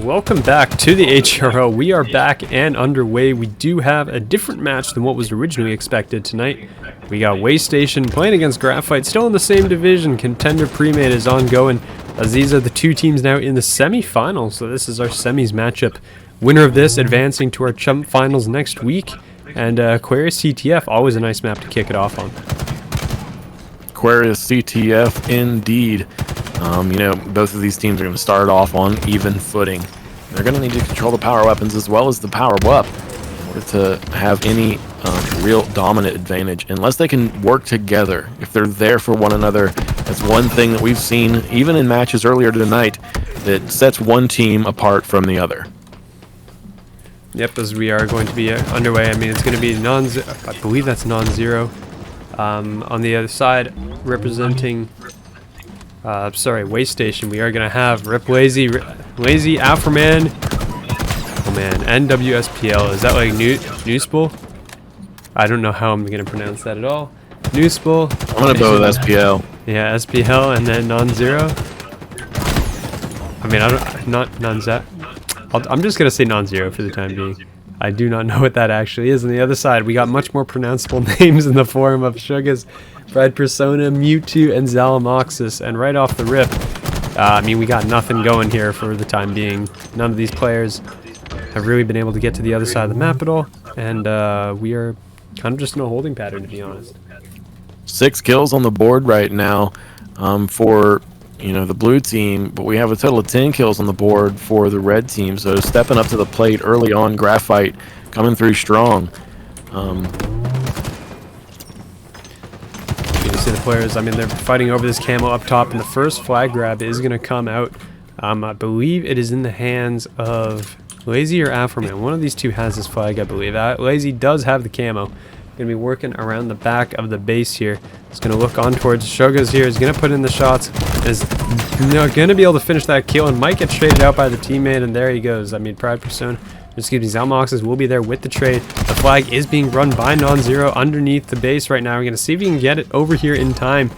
welcome back to the HRL. We are back and underway. We do have a different match than what was originally expected tonight. We got Waystation playing against Graphite, still in the same division. Contender Premade is ongoing, as these are the two teams now in the semifinals. So this is our semis matchup. Winner of this advancing to our chump finals next week. And Aquarius Ctf, always a nice map to kick it off on. Aquarius Ctf, indeed. You know, both of these teams are going to start off on even footing. They're going to need to control the power weapons as well as the power up in order to have any real dominant advantage, unless they can work together. If they're there for one another, that's one thing that we've seen even in matches earlier tonight that sets one team apart from the other. Yep, as we are going to be underway. I mean, it's going to be I believe that's non-zero. On the other side, representing Waystation, we are going to have Rip Lazy, Afroman, oh man, NWSPL. Is that like Newspool? I don't know how I'm going to pronounce that at all. Newspool. I'm going to go with SPL. Yeah, SPL, and then non-zero. I mean, I'm just going to say non-zero for the time being. I do not know what that actually is. On the other side, we got much more pronounceable names in the form of Sugas, Brad Persona, Mewtwo, and Zalamoxis. And right off the rip, I mean, we got nothing going here for the time being. None of these players have really been able to get to the other side of the map at all. And we are kind of just in a holding pattern, to be honest. 6 kills on the board right now for, you know, the blue team, but we have a total of 10 kills on the board for the red team. So stepping up to the plate early on, Graphite coming through strong. You can see the players, I mean, they're fighting over this camo up top, and the first flag grab is going to come out. I believe it is in the hands of Lazy or Afroman. One of these two has this flag, I believe. Lazy does have the camo. Going to be working around the back of the base here. It's going to look on towards Shogas here. He's going to put in the shots. Is going to be able to finish that kill and might get traded out by the teammate. And there he goes. I mean, Pride Persona, excuse me, Zalmoxes will be there with the trade. The flag is being run by non-zero underneath the base right now. We're going to see if he can get it over here in time.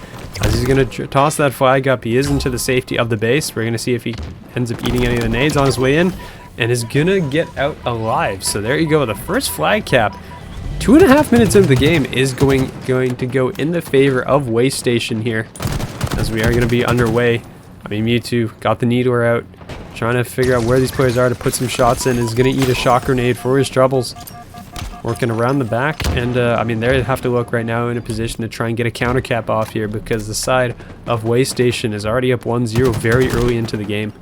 As he's going to toss that flag up, he is into the safety of the base. We're going to see if he ends up eating any of the nades on his way in. And is going to get out alive. So there you go. The first flag cap. 2.5 minutes into the game is going to go in the favor of Waystation here, as we are going to be underway. I mean, Mewtwo got the Needler out, trying to figure out where these players are to put some shots in. Is going to eat a shock grenade for his troubles. Working around the back, and I mean, they have to look right now in a position to try and get a counter cap off here, because the side of Waystation is already up 1-0 very early into the game.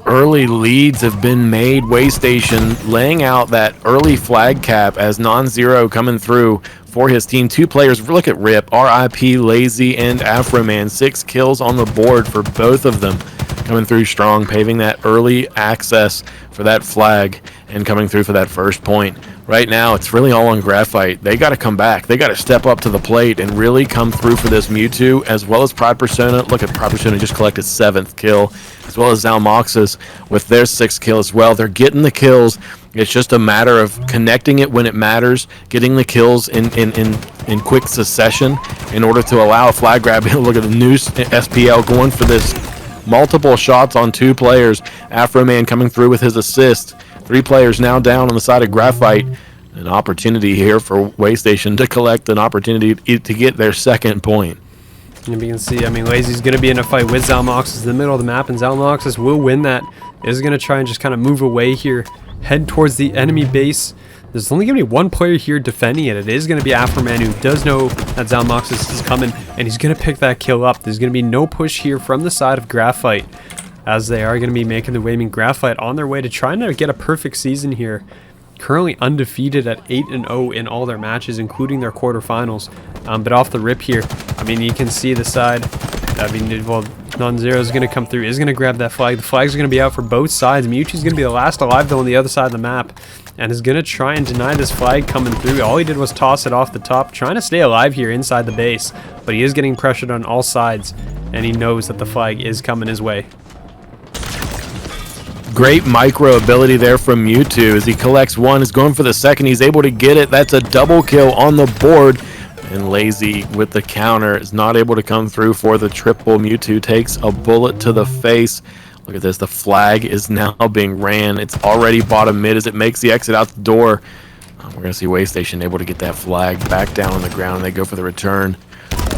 Early leads have been made. Waystation laying out that early flag cap as non-zero coming through for his team. 2 players, look at Rip, RIP, Lazy, and Afroman. 6 kills on the board for both of them. Coming through strong, paving that early access for that flag and coming through for that first point. Right now, it's really all on Graphite. They got to come back. They got to step up to the plate and really come through for this Mewtwo, as well as Pride Persona. Look at Pride Persona just collected 7th kill, as well as Zalmoxis with their 6th kill as well. They're getting the kills. It's just a matter of connecting it when it matters, getting the kills in quick succession in order to allow a flag grab. Look at the new SPL going for this. Multiple shots on 2 players. Afroman coming through with his assist. 3 players now down on the side of Graphite. An opportunity here for Waystation to collect an opportunity to get their 2nd point. And you can see, I mean, Lazy's going to be in a fight with Zalmoxis in the middle of the map, and Zalmoxis will win that. Is going to try and just kind of move away here, head towards the enemy base. There's only going to be 1 player here defending it. It is going to be Afroman, who does know that Zalmoxis is coming, and he's going to pick that kill up. There's going to be no push here from the side of Graphite, as they are going to be making the way. I mean, Graphite on their way to trying to get a perfect season here. Currently undefeated at 8-0 in all their matches, including their quarterfinals. But off the rip here, I mean, you can see the side. I mean, well, non-zero is going to come through, is going to grab that flag. The flags are going to be out for both sides. Mewtwo's going to be the last alive, though, on the other side of the map, and is going to try and deny this flag coming through. All he did was toss it off the top, trying to stay alive here inside the base, but he is getting pressured on all sides, and he knows that the flag is coming his way. Great micro ability there from Mewtwo as he collects 1, is going for the 2nd. He's able to get it. That's a double kill on the board. And Lazy with the counter is not able to come through for the triple. Mewtwo takes a bullet to the face. Look at this. The flag is now being ran. It's already bottom mid as it makes the exit out the door. We're going to see Waystation able to get that flag back down on the ground. They go for the return.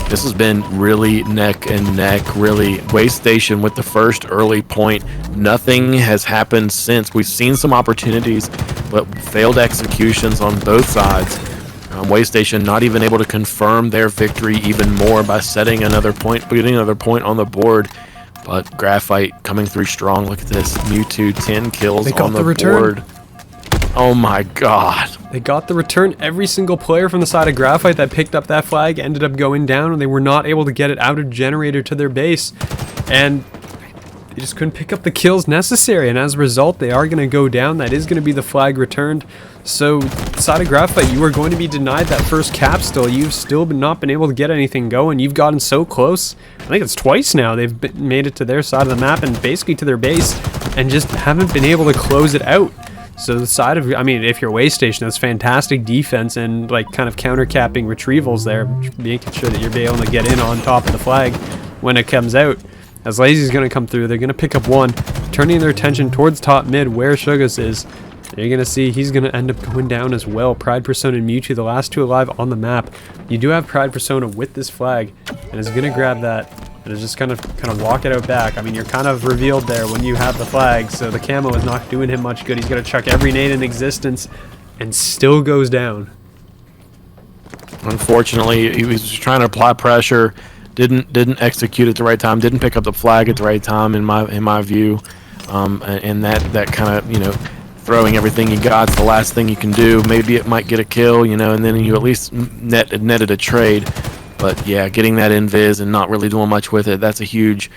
This has been really neck and neck, really. Waystation with the first early point. Nothing has happened since. We've seen some opportunities, but failed executions on both sides. Waystation not even able to confirm their victory even more by setting another point, putting another point on the board. But Graphite coming through strong. Look at this. Mewtwo 10 kills on the board. Oh my god. They got the return. Every single player from the side of Graphite that picked up that flag ended up going down, and they were not able to get it out of generator to their base. And they just couldn't pick up the kills necessary, and as a result, they are going to go down. That is going to be the flag returned. So, side of Graphite, you are going to be denied that first cap still. You've still not been able to get anything going. You've gotten so close. I think it's twice now they've made it to their side of the map and basically to their base and just haven't been able to close it out. So the side of, I mean, if you're Waystation, that's fantastic defense and like kind of counter-capping retrievals there, making sure that you're able to get in on top of the flag when it comes out. As Lazy's going to come through, they're going to pick up one, turning their attention towards top mid where Sugas is. You're going to see he's going to end up going down as well. Pride Persona and Mewtwo, the last two alive on the map. You do have Pride Persona with this flag, and is going to grab that, and is just kind of walk it out back. I mean, you're kind of revealed there when you have the flag, so the camo is not doing him much good. He's going to chuck every nade in existence, and still goes down. Unfortunately, he was trying to apply pressure, didn't execute at the right time, didn't pick up the flag at the right time in my view, and that kind of, you know, throwing everything you got is the last thing you can do. Maybe it might get a kill, you know, and then you at least netted a trade. But yeah, getting that invis and not really doing much with it, that's a huge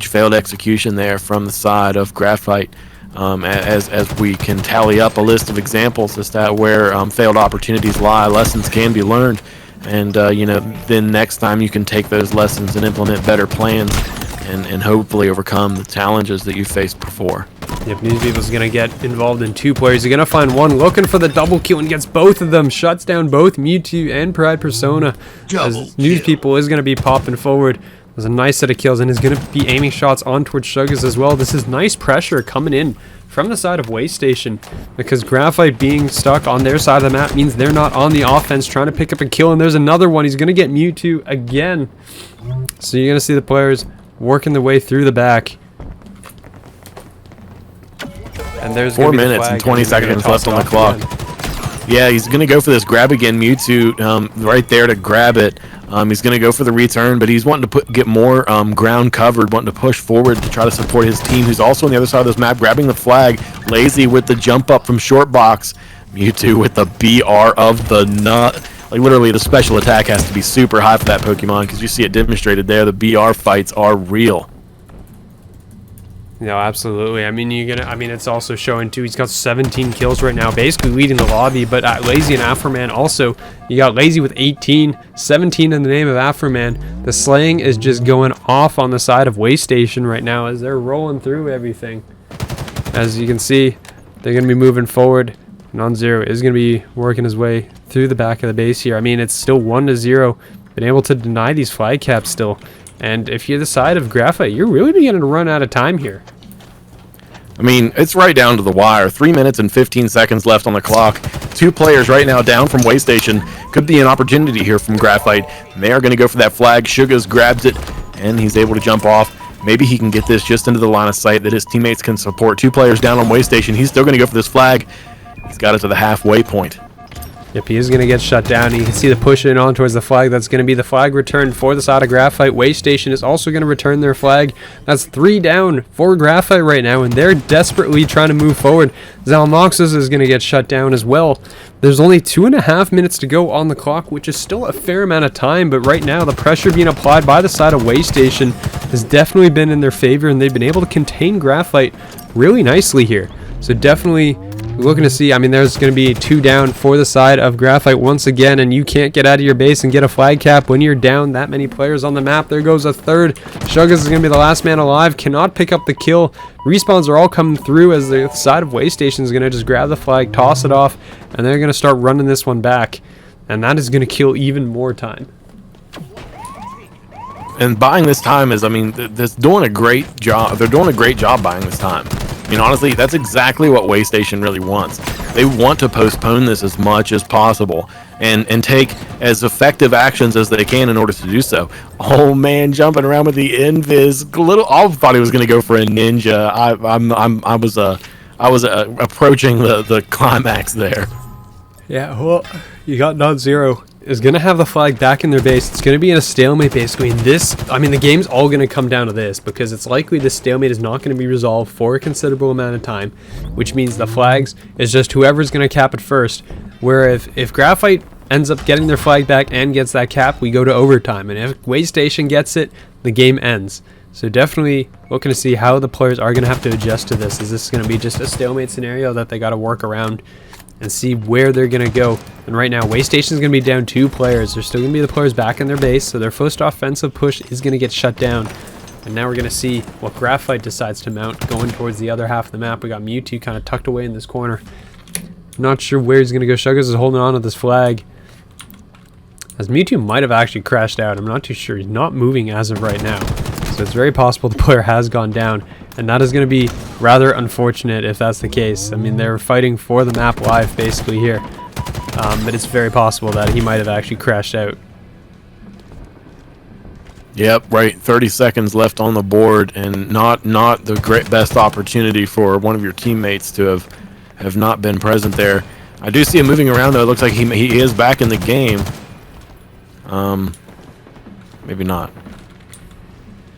failed execution there from the side of Graphite. As we can tally up a list of examples as to where failed opportunities lie, lessons can be learned, and you know, then next time you can take those lessons and implement better plans and hopefully overcome the challenges that you faced before. Yep, News People's going to get involved in two players. He's going to find one, looking for the double kill, and gets both of them. Shuts down both Mewtwo and Pride Persona. As News People is going to be popping forward. There's a nice set of kills, and is going to be aiming shots on towards Sugas as well. This is nice pressure coming in from the side of Waystation, because Graphite being stuck on their side of the map means they're not on the offense trying to pick up a kill, and there's another one. He's going to get Mewtwo again. So you're going to see the players working their way through the back. And there's 4 minutes and 20 seconds left on the clock. Yeah, he's going to go for this grab again. Mewtwo right there to grab it. He's going to go for the return, but he's wanting to get more ground covered, wanting to push forward to try to support his team, who's also on the other side of this map, grabbing the flag. Lazy with the jump up from short box. Mewtwo with the BR of the nut. Like, literally, the special attack has to be super high for that Pokemon, because you see it demonstrated there. The BR fights are real. No, absolutely. I mean, it's also showing too. He's got 17 kills right now, basically leading the lobby. But Lazy and Afroman also. You got Lazy with 18, 17 in the name of Afroman. The slaying is just going off on the side of Waystation right now as they're rolling through everything. As you can see, they're going to be moving forward. Non-Zero is going to be working his way through the back of the base here. I mean, it's still 1-0. Been able to deny these flag caps still. And if you're the side of Graphite, you're really beginning to run out of time here. I mean, it's right down to the wire. 3 minutes and 15 seconds left on the clock. Two players right now down from Waystation. Could be an opportunity here from Graphite. And they are going to go for that flag. Sugas grabs it, and he's able to jump off. Maybe he can get this just into the line of sight that his teammates can support. Two players down on Waystation. He's still going to go for this flag. He's got it to the halfway point. Yep, he is going to get shut down. You can see the push in on towards the flag. That's going to be the flag return for the side of Graphite. Waystation is also going to return their flag. That's 3 down for Graphite right now, and they're desperately trying to move forward. Zalmoxis is going to get shut down as well. There's only 2.5 minutes to go on the clock, which is still a fair amount of time, but right now the pressure being applied by the side of Waystation has definitely been in their favor, and they've been able to contain Graphite really nicely here. So definitely looking to see, I mean, there's going to be 2 down for the side of Graphite once again, and you can't get out of your base and get a flag cap when you're down that many players on the map. There goes a third. Sugas is going to be the last man alive, cannot pick up the kill. Respawns are all coming through as the side of Waystation is going to just grab the flag, toss it off, and they're going to start running this one back. And that is going to kill even more time. and buying this time is, I mean, that's doing a great job. They're doing a great job buying this time. I mean, honestly, that's exactly what Waystation really wants. They want to postpone this as much as possible and take as effective actions as they can in order to do so. Oh man, jumping around with the invis, I thought he was going to go for a ninja. I was approaching the climax there. Yeah, well, you got non-zero is going to have the flag back in their base. It's going to be in a stalemate basically. And the game's all going to come down to this, because it's likely this stalemate is not going to be resolved for a considerable amount of time, which means the flags is just whoever's going to cap it first. Where if Graphite ends up getting their flag back and gets that cap, we go to overtime. And if Waystation gets it, the game ends. So definitely looking to see how the players are going to have to adjust to this. Is this going to be just a stalemate scenario that they got to work around and see where they're going to go? And right now, Waystation is going to be down 2 players. There's still going to be the players back in their base, so their first offensive push is going to get shut down. And now we're going to see what Graphite decides to mount going towards the other half of the map. We got Mewtwo kind of tucked away in this corner. Not sure where he's going to go. Shuggles is holding on to this flag, as Mewtwo might have actually crashed out. I'm not too sure. He's not moving as of right now. So it's very possible the player has gone down. And that is going to be rather unfortunate if that's the case. I mean, they're fighting for the map live basically here. But it's very possible that he might have actually crashed out. Yep, right. 30 seconds left on the board, and not the best opportunity for one of your teammates to have not been present there. I do see him moving around though. It looks like he is back in the game. Maybe not.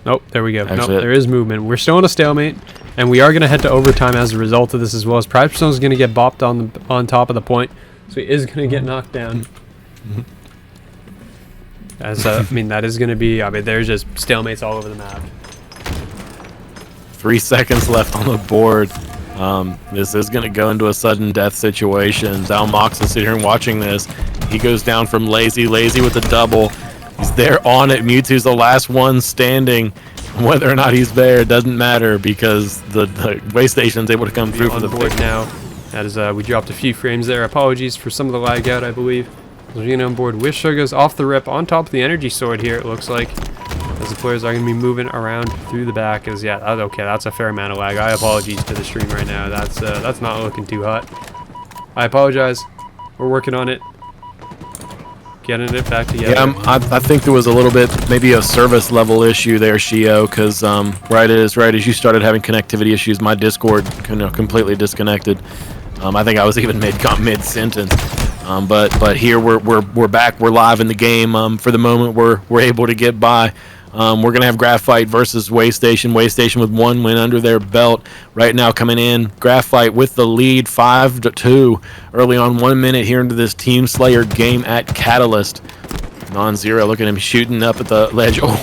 Nope, there we go. That's nope, it. There is movement. We're still in a stalemate, and we are going to head to overtime as a result of this, as well as Pride Persona is going to get bopped on top of the point, so he is going to get knocked down. As I mean, that is going to be. I mean, there's just stalemates all over the map. 3 seconds left on the board. This is going to go into a sudden death situation. Zalmox is sitting here and watching this. He goes down from Lazy with the double. He's there on it. Mewtwo's the last one standing. Whether or not he's there doesn't matter, because the Waystation's able to come through for the board now. That is, we dropped a few frames there. Apologies for some of the lag out, I believe. We're getting on board with Shuggles off the rip on top of the energy sword here, it looks like, as the players are going to be moving around through the back. As yeah, okay, that's a fair amount of lag. I apologize to the stream right now. That's not looking too hot. I apologize. We're working on it. Getting it back together. Yeah, I think there was a little bit, maybe a service level issue there, Shio, because right as you started having connectivity issues, my Discord completely disconnected. I think I was even mid sentence. But here we're back. We're live in the game. For the moment, we're able to get by. We're gonna have Graphite versus Waystation. Waystation with 1 win under their belt right now, coming in. Graphite with the lead, 5-2 early on, 1 minute here into this Team Slayer game at Catalyst. Non-zero, look at him shooting up at the ledge. Oh,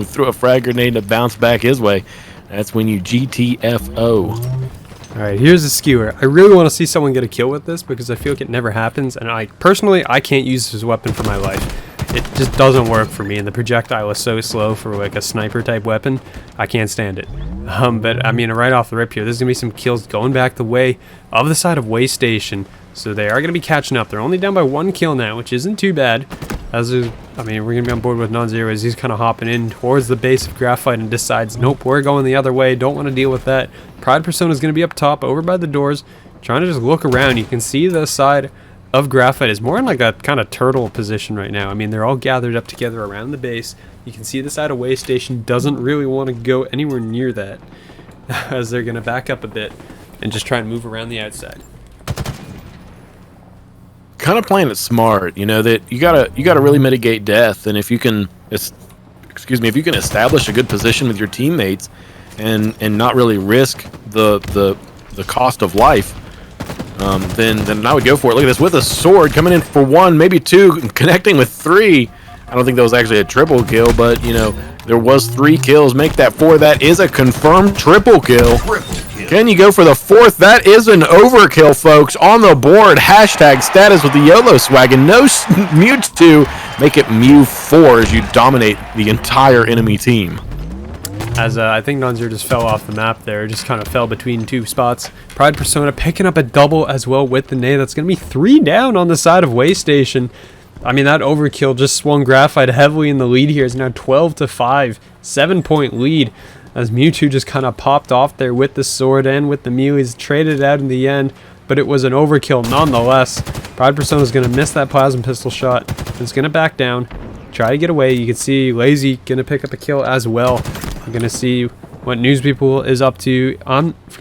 threw a frag grenade to bounce back his way. That's when you GTFO. Alright, here's the skewer. I really want to see someone get a kill with this, because I feel like it never happens, and I can't use this as a weapon for my life. It just doesn't work for me, and the projectile is so slow for like a sniper type weapon. I can't stand it. But I mean, right off the rip here, there's gonna be some kills going back the way of the side of Waystation, so they are gonna be catching up. They're only down by 1 kill now, which isn't too bad. We're gonna be on board with non-zero as he's kind of hopping in towards the base of Graphite and decides, nope, we're going the other way. Don't want to deal with that. Pride Persona is gonna be up top, over by the doors, trying to just look around. You can see the side of Graphite is more in like a kind of turtle position right now. I mean, they're all gathered up together around the base. You can see the side of Waystation doesn't really want to go anywhere near that, as they're going to back up a bit and just try and move around the outside. Kind of playing it smart, that you gotta really mitigate death, and if you can, if you can establish a good position with your teammates, and not really risk the cost of life. Then I would go for it. Look at this, with a sword coming in for 1, maybe 2, connecting with 3. I don't think that was actually a triple kill, but there was 3 kills. Make that 4. That is a confirmed triple kill. Can you go for the 4th? That is an overkill, folks. On the board, hashtag status with the YOLO swag, and no Mewtwo. Make it Mew 4 as you dominate the entire enemy team. As I think non-zero just fell off the map there, just kind of fell between 2 spots. Pride Persona picking up a double as well with the nade. That's going to be 3 down on the side of Waystation. I mean, that overkill just swung Graphite heavily in the lead here. It's now 12-5, 7-point lead, as Mewtwo just kind of popped off there with the sword and with the melees, traded it out in the end, but it was an overkill nonetheless. Pride Persona is going to miss that plasma pistol shot. It's going to back down, try to get away. You can see Lazy going to pick up a kill as well. You're going to see what News People is up to.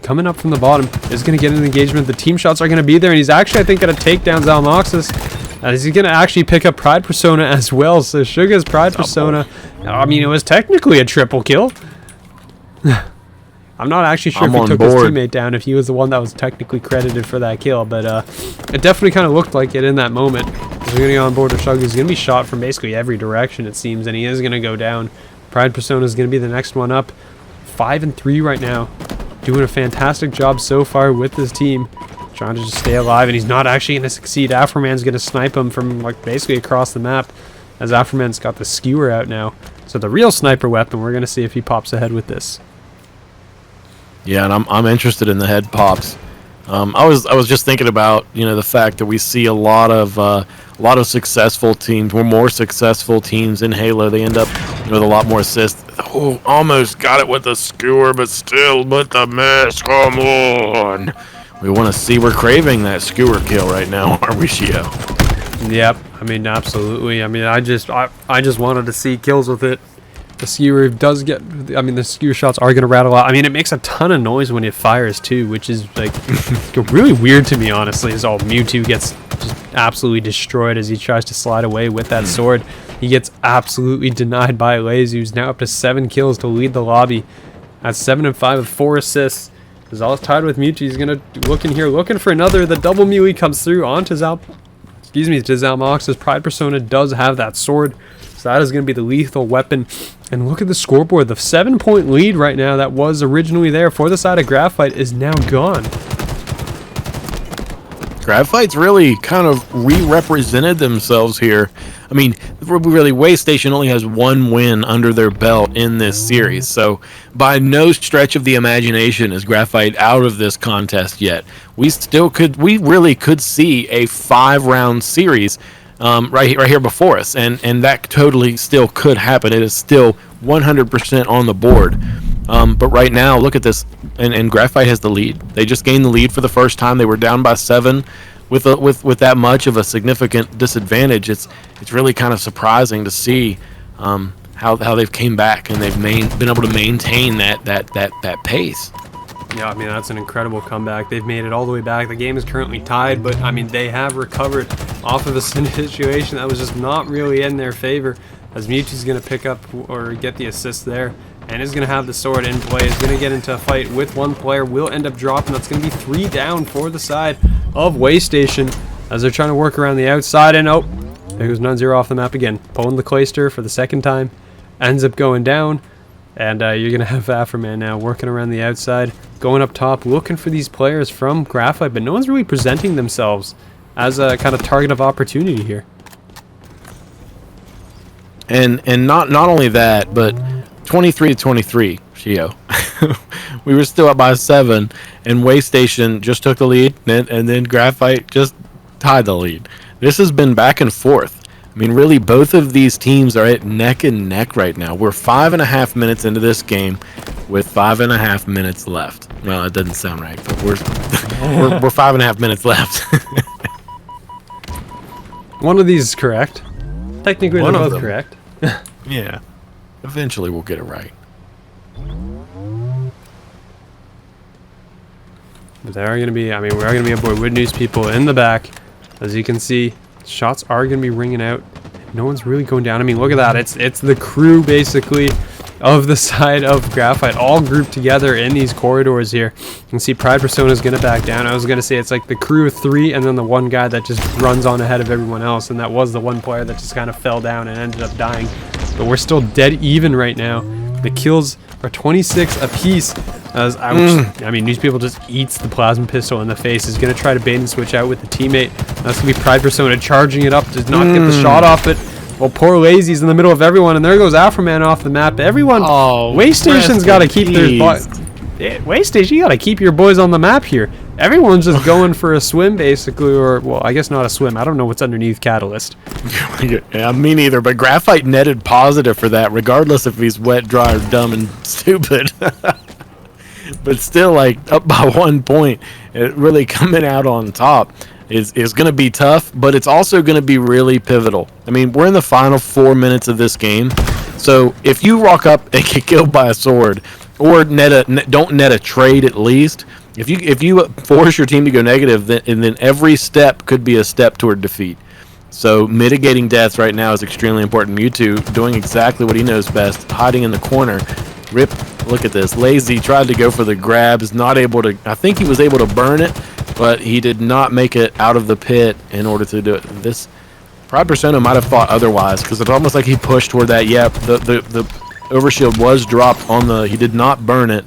Coming up from the bottom is going to get an engagement. The team shots are going to be there, and he's actually, I think, going to take down Zalmoxis. As he's going to actually pick up Pride Persona as well. So Suga's Pride Persona, I mean, it was technically a triple kill. I'm not actually sure if he took his teammate down, if he was the one that was technically credited for that kill, but it definitely kind of looked like it in that moment. He's going to go on board with Suga. He's going to be shot from basically every direction, it seems, and he is going to go down. Pride Persona is going to be the next one up. 5-3 right now. Doing a fantastic job so far with this team. Trying to just stay alive, and he's not actually going to succeed. Afroman's going to snipe him from like basically across the map, as Afroman's got the skewer out now. So the real sniper weapon, we're going to see if he pops ahead with this. Yeah, and I'm interested in the head pops. I was just thinking about, you know, the fact that we see a lot of successful teams. We're more successful teams in Halo. They end up with a lot more assists. Oh, almost got it with the skewer, but still with the miss. Come on. We want to see, we're craving that skewer kill right now, aren't we, Shio? Yep, I mean, absolutely. I mean, I just wanted to see kills with it. The skewer does get, I mean, the skewer shots are going to rattle out. I mean, it makes a ton of noise when it fires too, which is like really weird to me, honestly. Is all Mewtwo gets just absolutely destroyed as he tries to slide away with that sword. He gets absolutely denied by Lazy, who's now up to 7 kills to lead the lobby. At 7-5 with 4 assists. Zal's tied with Mewtwo. He's going to look in here, looking for another. The double melee comes through onto Zalmox's. Pride Persona does have that sword. So that is going to be the lethal weapon. And look at the scoreboard. The 7-point lead right now that was originally there for the side of Graphite is now gone. Graphite's really kind of re-represented themselves here. I mean, really, Waystation only has 1 win under their belt in this series. So by no stretch of the imagination is Graphite out of this contest yet. We really could see a 5-round series right here before us, and that totally still could happen. It is still 100% on the board. But right now, look at this, and Graphite has the lead. They just gained the lead for the first time. They were down by 7 with that much of a significant disadvantage. It's really kind of surprising to see how they've came back and they've been able to maintain that pace. Yeah, I mean, that's an incredible comeback. They've made it all the way back. The game is currently tied, but I mean, they have recovered off of a situation that was just not really in their favor, as Mewtwo's going to pick up or get the assist there, and is going to have the sword in play. Is going to get into a fight with one player, will end up dropping. That's going to be 3 down for the side of Waystation, as they're trying to work around the outside, and oh, there goes non-zero off the map again. Pulling the Clayster for the second time, ends up going down. And you're going to have Afroman now working around the outside, going up top, looking for these players from Graphite, but no one's really presenting themselves as a kind of target of opportunity here. And not only that, but 23-23, Shio. We were still up by 7, and Waystation just took the lead, and then Graphite just tied the lead. This has been back and forth. I mean, really, both of these teams are at neck and neck right now. We're 5.5 minutes into this game with 5.5 minutes left. Well, it doesn't sound right, but we're 5.5 minutes left. One of these is correct. Technically, they're both correct. Yeah. Eventually, we'll get it right. But they are going to be, I mean, we are going to be aboard with News People in the back. As you can see, shots are going to be ringing out. No one's really going down. I mean, look at that. It's the crew, basically, of the side of Graphite, all grouped together in these corridors here. You can see Pride Persona is going to back down. I was going to say it's like the crew of 3 and then the one guy that just runs on ahead of everyone else, and that was the one player that just kind of fell down and ended up dying. But we're still dead even right now. The kills are 26 apiece. As I mean, News People just eats the plasma pistol in the face. Is going to try to bait and switch out with the teammate. That's going to be Pride Persona charging it up. Does not get the shot off it. Well, poor Lazy's in the middle of everyone, and there goes Afroman off the map. Everyone, Waystation's got to keep their Waystation. You got to keep your boys on the map here. Everyone's just going for a swim, basically, or, well, I guess not a swim. I don't know what's underneath Catalyst. Yeah, me neither, but Graphite netted positive for that, regardless if he's wet, dry, or dumb and stupid. But still, like, up by 1 point, it really coming out on top is going to be tough, but it's also going to be really pivotal. I mean, we're in the final 4 minutes of this game, so if you rock up and get killed by a sword, or don't net a trade at least, if you force your team to go negative, then every step could be a step toward defeat. So mitigating deaths right now is extremely important. Mewtwo doing exactly what he knows best, hiding in the corner. Rip, look at this. Lazy tried to go for the grabs, not able to. I think he was able to burn it, but he did not make it out of the pit in order to do it. This Pride Persona might have thought otherwise, because it's almost like he pushed toward that. Yep, the overshield was dropped on the. He did not burn it,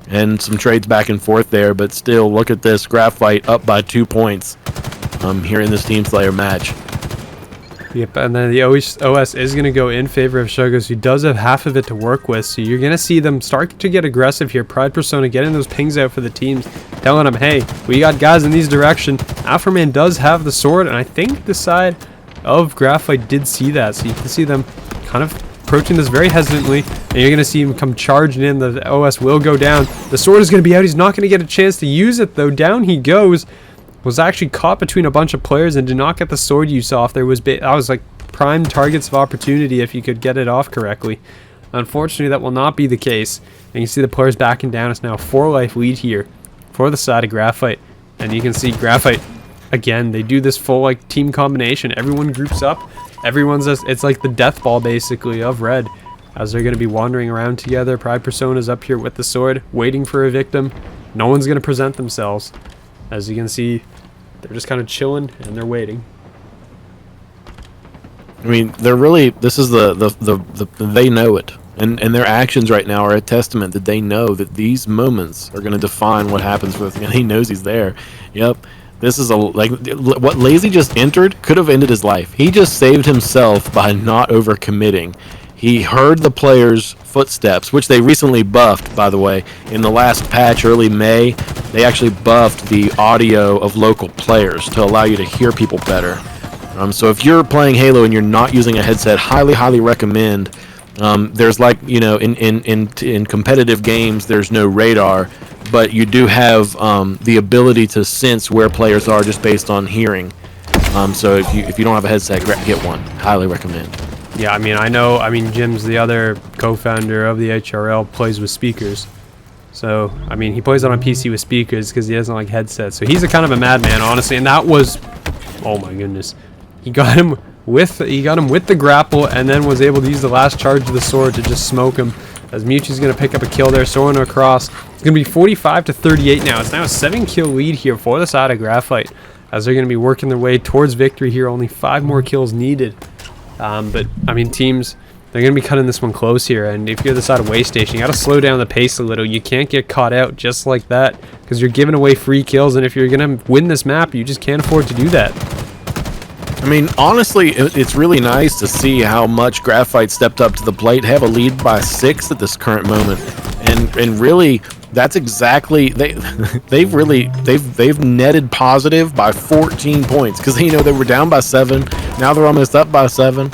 and some trades back and forth there. But still, look at this. Graphite up by 2 points here in this Team Slayer match. Yep, and then the OS is going to go in favor of Shugos, who does have half of it to work with. So you're going to see them start to get aggressive here. Pride Persona getting those pings out for the teams, telling them, hey, we got guys in these direction. Afroman does have the sword, and I think the side of Graphite did see that. So you can see them kind of approaching this very hesitantly, and you're going to see him come charging in. The OS will go down. The sword is going to be out. He's not going to get a chance to use it, though. Down he goes. Was actually caught between a bunch of players and did not get the sword use off. That was like prime targets of opportunity if you could get it off correctly. Unfortunately, that will not be the case. And you see the players backing down. It's now a 4-life lead here for the side of Graphite. And you can see Graphite, again, they do this full like team combination. Everyone groups up. It's like the death ball basically of Red, as they're going to be wandering around together. Pride Persona's up here with the sword, waiting for a victim. No one's going to present themselves. As you can see, they're just kind of chilling and they're waiting. I mean, they're really, this is they know it. And their actions right now are a testament that they know that these moments are going to define what happens with him. He knows he's there. Yep. This is like what Lazy just entered could have ended his life. He just saved himself by not overcommitting. He heard the players' footsteps, which they recently buffed, by the way. In the last patch, early May, they actually buffed the audio of local players to allow you to hear people better. So if you're playing Halo and you're not using a headset, highly recommend. There's like, you know, in competitive games, there's no radar, but you do have the ability to sense where players are just based on hearing. So if you don't have a headset, get one. Highly recommend. Yeah, I mean, Jim's the other co-founder of the HRL, plays with speakers. So, I mean, he plays on a PC with speakers because he doesn't like headsets. So he's a kind of a madman, honestly. And that was, oh my goodness, he got him with the grapple, and then was able to use the last charge of the sword to just smoke him. As Mewtwo's going to pick up a kill there, soaring across. It's going to be 45-38 now. It's now a 7-kill lead here for the side of Graphite, as they're going to be working their way towards victory here. Only 5 more kills needed. But, I mean, teams, they're going to be cutting this one close here. And if you're the side of Waystation, you got to slow down the pace a little. You can't get caught out just like that, because you're giving away free kills. And if you're going to win this map, you just can't afford to do that. I mean, honestly, it's really nice to see how much Graphite stepped up to the plate, have a lead by 6 at this current moment. And really, that's exactly, they've netted positive by 14 points, because, you know, they were down by 7. Now they're almost up by 7.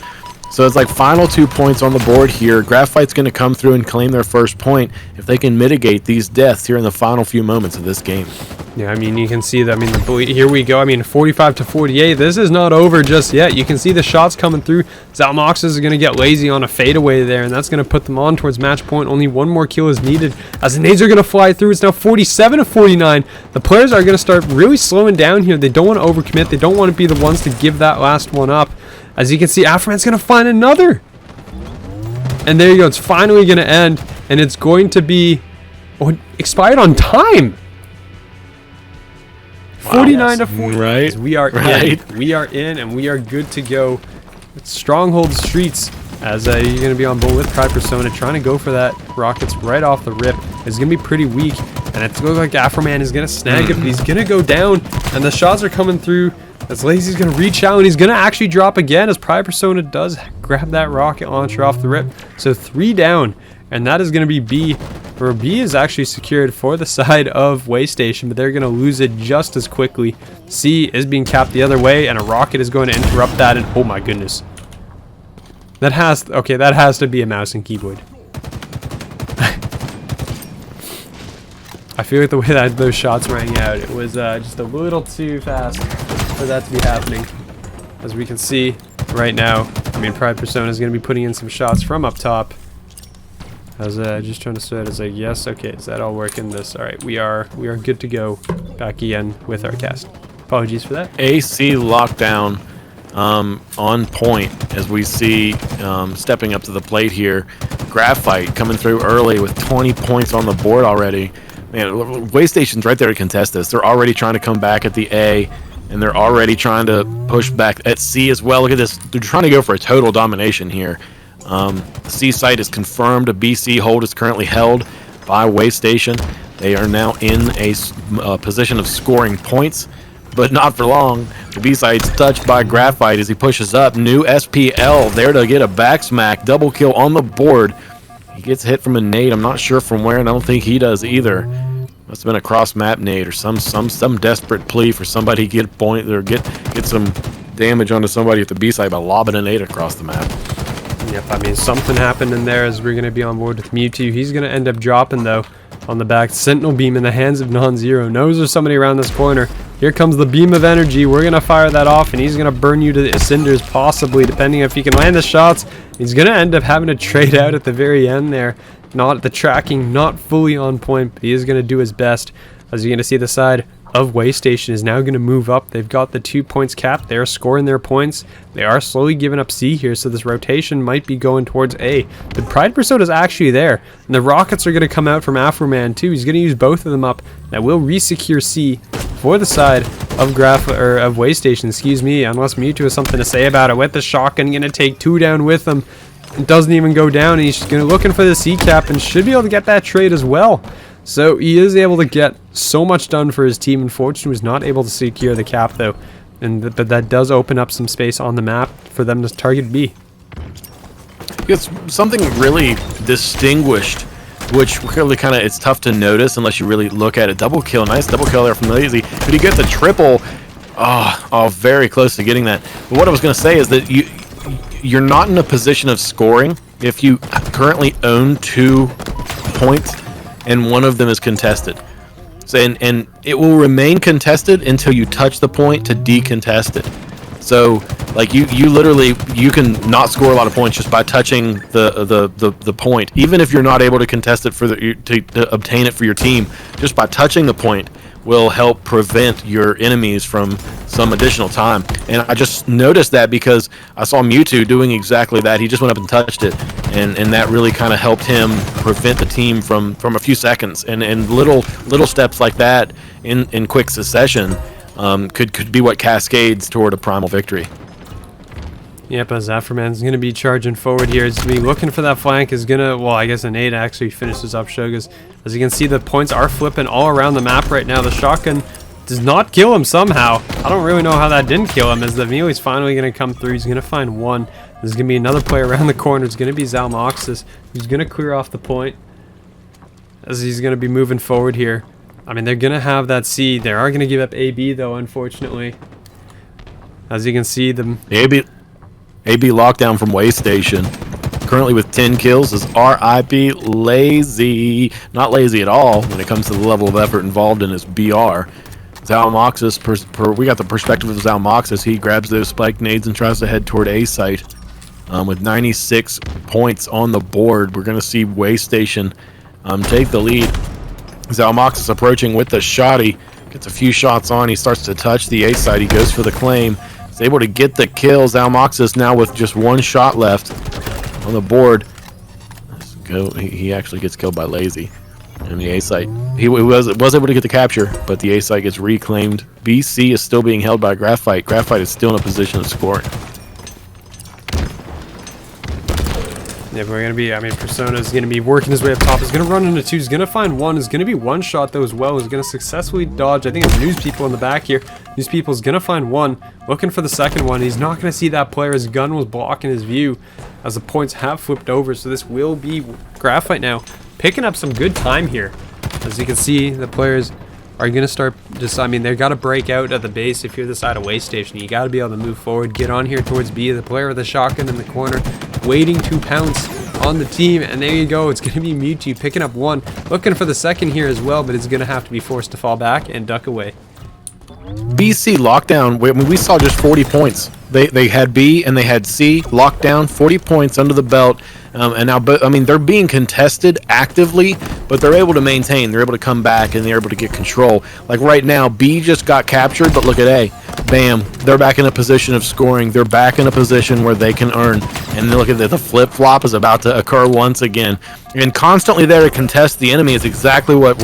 So it's like final 2 points on the board here. Graphite's going to come through and claim their first point if they can mitigate these deaths here in the final few moments of this game. Yeah, I mean, you can see that. I mean, here we go. I mean, 45-48. This is not over just yet. You can see the shots coming through. Zalmox is going to get lazy on a fadeaway there, and that's going to put them on towards match point. Only 1 more kill is needed as the nades are going to fly through. It's now 47-49. The players are going to start really slowing down here. They don't want to overcommit. They don't want to be the ones to give that last one up. As you can see, Afroman's going to find another. And there you go. It's finally going to end, and it's going to be expired on time. 49-40. Right. We are in. We are in, and we are good to go. It's Stronghold Streets, as you're going to be on board with Pride Persona, trying to go for that rockets right off the rip. It's going to be pretty weak, and it looks like Afroman is going to snag it, but he's going to go down, and the shots are coming through. As Lazy's going to reach out, and he's going to actually drop again, as Pride Persona does grab that rocket launcher off the rip. So 3 down, and that is going to be B where B is actually secured for the side of Waystation, but they're going to lose it just as quickly. C is being capped the other way, and a rocket is going to interrupt that, and oh my goodness. That has to be a mouse and keyboard. I feel like the way that those shots rang out, it was just a little too fast for that to be happening. As we can see right now, I mean, Pride Persona is going to be putting in some shots from up top. I was just trying to say, it's like, yes, okay, is that all working? This, all right, we are good to go back again with our cast. Apologies for that. AC lockdown on point, as we see stepping up to the plate here. Graphite coming through early with 20 points on the board already. Man, Waystation's right there to contest this. They're already trying to come back at the A, and they're already trying to push back at C as well. Look at this. They're trying to go for a total domination here. The C site is confirmed. A BC hold is currently held by Waystation. They are now in a position of scoring points, but not for long. The B site's touched by Graphite as he pushes up. New SPL there to get a back smack. Double kill on the board. He gets hit from a nade. I'm not sure from where, and I don't think he does either. Must have been a cross map nade or some desperate plea for somebody to get point or get some damage onto somebody at the B site by lobbing a nade across the map. Yep, I mean, something happened in there as we're going to be on board with Mewtwo. He's going to end up dropping, though, on the back. Sentinel Beam in the hands of Non-Zero. Knows there's somebody around this corner. Here comes the Beam of Energy. We're going to fire that off, and he's going to burn you to the cinders, possibly, depending if he can land the shots. He's going to end up having to trade out at the very end there. Not the tracking, not fully on point, but he is going to do his best. As you're going to see, the side of Waystation is now going to move up. They've got the 2 points capped. They're scoring their points. They are slowly giving up C here, so this rotation might be going towards A. The Pride Persona is actually there, and the rockets are going to come out from Afroman too. He's going to use both of them up. That will re-secure C for the side of Waystation, excuse me, unless Mewtwo has something to say about it. With the shotgun, going to take 2 down with him. It doesn't even go down, and he's going to looking for the C cap and should be able to get that trade as well. So he is able to get so much done for his team. Unfortunately, was not able to secure the cap though, and that does open up some space on the map for them to target B. It's something really distinguished, which really kind of it's tough to notice unless you really look at it. Double kill, nice double kill there from Lazy. Could he get the triple? Oh, very close to getting that. But what I was going to say is that you're not in a position of scoring if you currently own 2 points and one of them is contested. So, and it will remain contested until you touch the point to decontest it. So like you literally can not score a lot of points just by touching the point, even if you're not able to contest it for to obtain it for your team. Just by touching the point will help prevent your enemies from some additional time. And I just noticed that because I saw Mewtwo doing exactly that. He just went up and touched it, and that really kind of helped him prevent the team from a few seconds. And little steps like that in quick succession could be what cascades toward a primal victory. Yep, as Afroman's going to be charging forward here. He's going to be looking for that flank. Is going to, well, I guess a nade actually finishes up Shogas. As you can see, the points are flipping all around the map right now. The shotgun does not kill him somehow. I don't really know how that didn't kill him, as the Mealy's finally going to come through. He's going to find one. There's going to be another player around the corner. It's going to be Zalmoxis, who's going to clear off the point as he's going to be moving forward here. I mean, they're going to have that C. They are going to give up AB, though, unfortunately. As you can see, the AB lockdown from Waystation. Currently with 10 kills is RIP Lazy. Not lazy at all when it comes to the level of effort involved in his BR. Zalmoxis, we got the perspective of Zalmoxis. He grabs those spike nades and tries to head toward A site. With 96 points on the board, we're going to see Waystation take the lead. Zalmoxis approaching with the shotty. Gets a few shots on. He starts to touch the A site. He goes for the claim. He's able to get the kill. Zalmoxis now with just 1 shot left on the board. Let's go. He actually gets killed by Lazy. And the A site, he was able to get the capture, but the A site gets reclaimed. BC is still being held by Graphite. Graphite is still in a position of scoring. Yeah, we're gonna be, I mean, Persona's gonna be working his way up top. He's gonna run into two. He's gonna find one. He's gonna be one shot though as well. He's gonna successfully dodge. I think it's News People in the back here. News People's gonna find one. Looking for the second one. He's not gonna see that player. His gun was blocking his view as the points have flipped over. So this will be Graphite now picking up some good time here. As you can see, the players are going to start just, I mean, they've got to break out of the base. If you're the side of Way Station, you got to be able to move forward, get on here towards B. The player with the shotgun in the corner, waiting to pounce on the team, and there you go. It's going to be Mewtwo picking up one, looking for the second here as well, but it's going to have to be forced to fall back and duck away. BC lockdown, we saw just 40 points. They had B and they had C lockdown, 40 points under the belt. And now, I mean, they're being contested actively, but they're able to maintain. They're able to come back and they're able to get control. Like right now, B just got captured, but look at A. Bam. They're back in a position of scoring. They're back in a position where they can earn. And look at the flip-flop is about to occur once again. And constantly there to contest the enemy is exactly what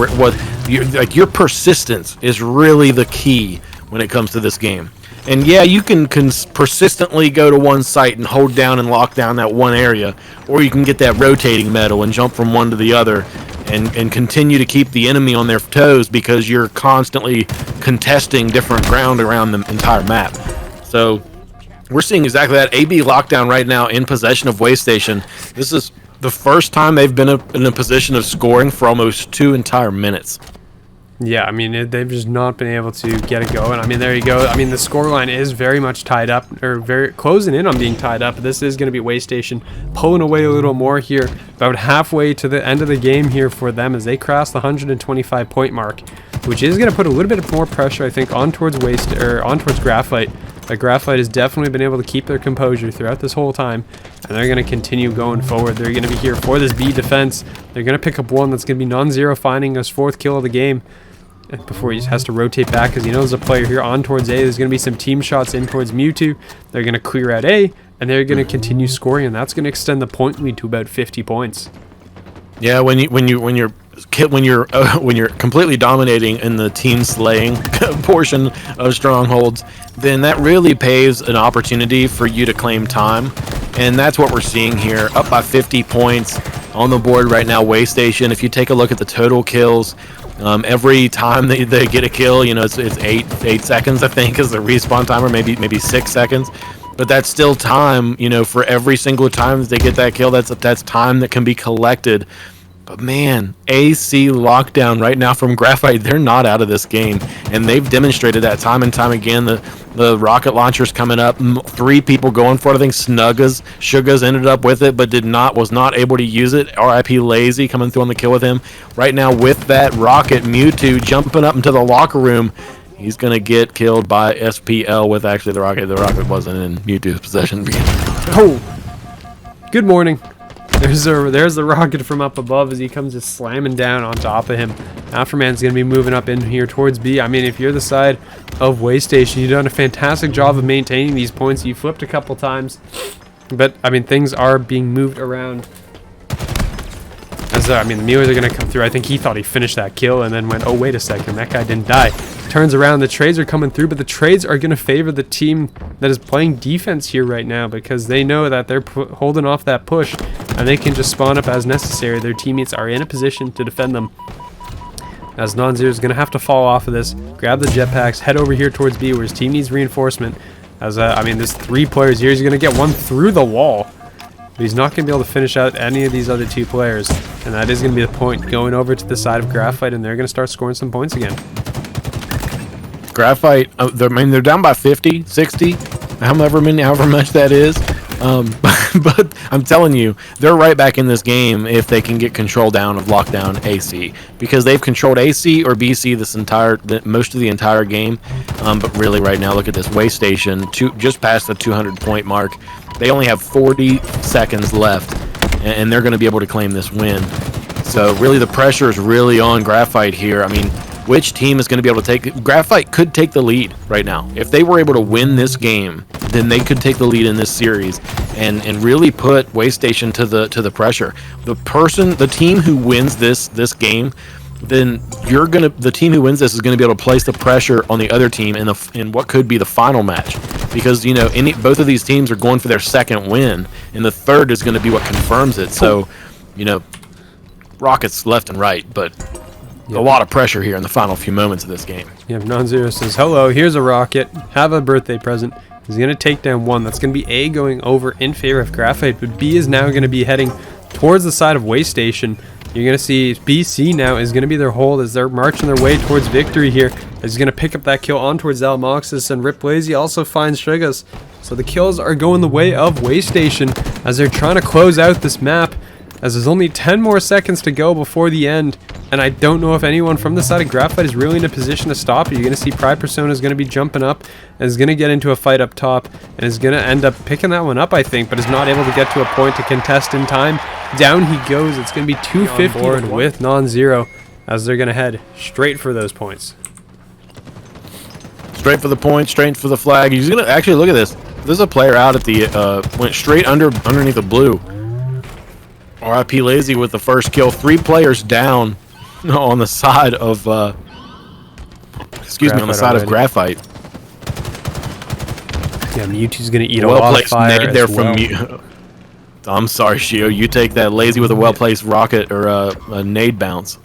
your persistence is really the key when it comes to this game. And yeah, you can persistently go to one site and hold down and lock down that one area, or you can get that rotating metal and jump from one to the other and continue to keep the enemy on their toes because you're constantly contesting different ground around the entire map. So we're seeing exactly that. AB lockdown right now in possession of Way Station. This is the first time they've been in a position of scoring for almost 2 entire minutes. Yeah, I mean, they've just not been able to get it going. I mean, there you go. I mean, the scoreline is very much tied up, or very closing in on being tied up. This is going to be Way Station pulling away a little more here, about halfway to the end of the game here for them as they cross the 125 point mark, which is going to put a little bit more pressure, I think, on towards Graphite. But Graphite has definitely been able to keep their composure throughout this whole time, and they're going to continue going forward. They're going to be here for this B defense. They're going to pick up one that's going to be non-zero, finding his 4th kill of the game before he has to rotate back because he knows a player here on towards A. There's going to be some team shots in towards Mewtwo. They're going to clear out A, and they're going to continue scoring, and that's going to extend the point lead to about 50 points. Yeah, when you're completely dominating in the team slaying portion of strongholds, then that really paves an opportunity for you to claim time, and that's what we're seeing here. Up by 50 points on the board right now. Way Station. If you take a look at the total kills, every time they get a kill, you know, it's 8 seconds, I think, is the respawn timer, maybe 6 seconds. But that's still time, you know, for every single time that they get that kill. That's time that can be collected. But man, AC lockdown right now from Graphite, they're not out of this game, and they've demonstrated that time and time again. The rocket launcher's coming up, 3 people going for it. I think Sugas ended up with it, but was not able to use it. RIP Lazy coming through on the kill with him. Right now with that rocket, Mewtwo jumping up into the locker room. He's going to get killed by SPL with actually the rocket. The rocket wasn't in Mewtwo's possession. Oh, good morning. There's the rocket from up above as he comes just slamming down on top of him. Afterman's going to be moving up in here towards B. I mean, if you're the side of Way Station, you've done a fantastic job of maintaining these points. You flipped a couple times, but I mean, things are being moved around. As I mean, the Mealers are going to come through. I think he thought he finished that kill and then went, oh, wait a second, that guy didn't die. Turns around, the trades are coming through, but the trades are going to favor the team that is playing defense here right now because they know that they're holding off that push and they can just spawn up as necessary. Their teammates are in a position to defend them. As Non-Zero is going to have to fall off of this, grab the jetpacks, head over here towards B where his team needs reinforcement. As I mean, there's 3 players here. He's going to get one through the wall. But he's not going to be able to finish out any of these other 2 players. And that is going to be the point going over to the side of Graphite, and they're going to start scoring some points again. Graphite, they're down by 50, 60, however much that is. But I'm telling you, they're right back in this game if they can get control down of lockdown AC, because they've controlled AC or BC most of the entire game. But really, right now, look at this Way Station, just past the 200 point mark. They only have 40 seconds left, and they're going to be able to claim this win. So really, the pressure is really on Graphite here. I mean, which team is going to be able to take... Graphite could take the lead right now. If they were able to win this game, then they could take the lead in this series and really put Way Station to the pressure. The team who wins this game, then the team who wins this is going to be able to place the pressure on the other team in what could be the final match. because, you know, both of these teams are going for their second win, and the third is going to be what confirms it. So, you know, rockets left and right, but a lot of pressure here in the final few moments of this game. Yeah, Non-Zero says, hello, here's a rocket. Have a birthday present. He's going to take down one. That's going to be A going over in favor of Graphite, but B is now going to be heading towards the side of Waste Station. You're going to see BC now is going to be their hold as they're marching their way towards victory here. He's going to pick up that kill on towards Zalmoxis, and Rip Lazy also finds Shigas. So the kills are going the way of Waste Station as they're trying to close out this map, as there's only 10 more seconds to go before the end. And I don't know if anyone from the side of Graphite is really in a position to stop it. You're going to see Pride Persona is going to be jumping up and is going to get into a fight up top and is going to end up picking that one up, I think, but is not able to get to a point to contest in time. Down he goes. It's going to be 250 on board with Non-Zero as they're going to head straight for those points. Straight for the point, straight for the flag. He's going to actually look at this. There's a player out at the went straight underneath the blue. RIP Lazy with the first kill. 3 players down on the side of on the side of Graphite. Yeah, Mewtwo's gonna eat a lot of fire nade there from Mew. I'm sorry, Shio. You take that. Lazy with a well-placed rocket or a nade bounce.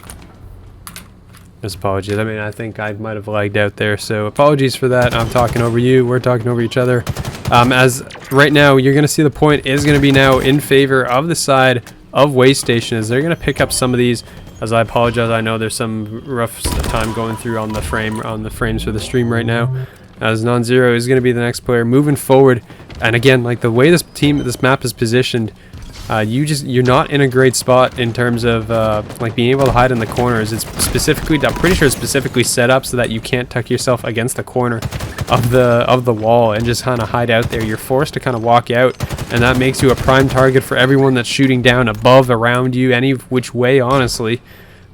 Just apologies. I mean, I think I might have lagged out there, so apologies for that. I'm talking over you. We're talking over each other. As right now, you're gonna see the point is gonna be now in favor of the side of Waste Station, as they're gonna pick up some of these. As I apologize, I know there's some rough time going through on the frames for the stream right now. As Non-Zero is going to be the next player moving forward, and again, like the way this map is positioned, you're not in a great spot in terms of like being able to hide in the corners. It's specifically, I'm pretty sure it's specifically set up so that you can't tuck yourself against the corner of the wall and just kind of hide out there. You're forced to kind of walk out, and that makes you a prime target for everyone that's shooting down above, around you, any which way, honestly.